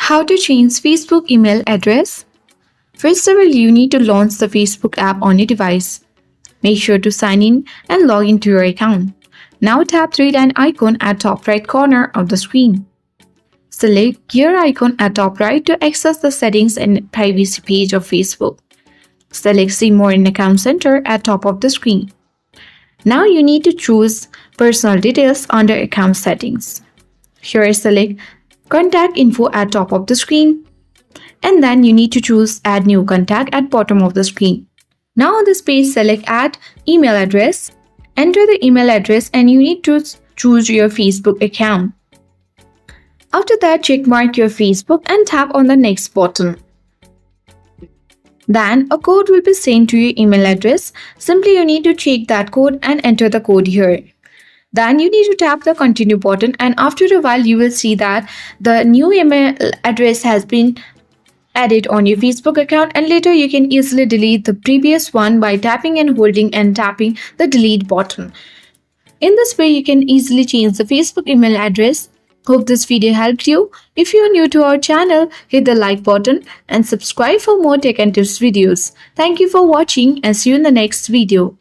How to change Facebook email address? First of all, you need to launch the Facebook app on your device. Make sure to sign in and log into your account. Now tap three line icon at top right corner of the screen. Select gear icon at top right to access the settings and privacy page of Facebook. Select See More in Account Center at top of the screen. Now you need to choose Personal Details under Account Settings. Here select Contact Info at top of the screen, and then you need to choose Add New Contact at bottom of the screen. Now on this page, select Add Email Address. Enter the email address and you need to choose your Facebook account. After that, check mark your Facebook and tap on the Next button. Then a code will be sent to your email address. Simply you need to check that code and enter the code here. Then you need to tap the Continue button, and after a while you will see that the new email address has been added on your Facebook account, and later you can easily delete the previous one by tapping and holding and tapping the Delete button. In this way you can easily change the Facebook email address. Hope this video helped you. If you are new to our channel, hit the like button and subscribe for more tech and tips videos. Thank you for watching and see you in the next video.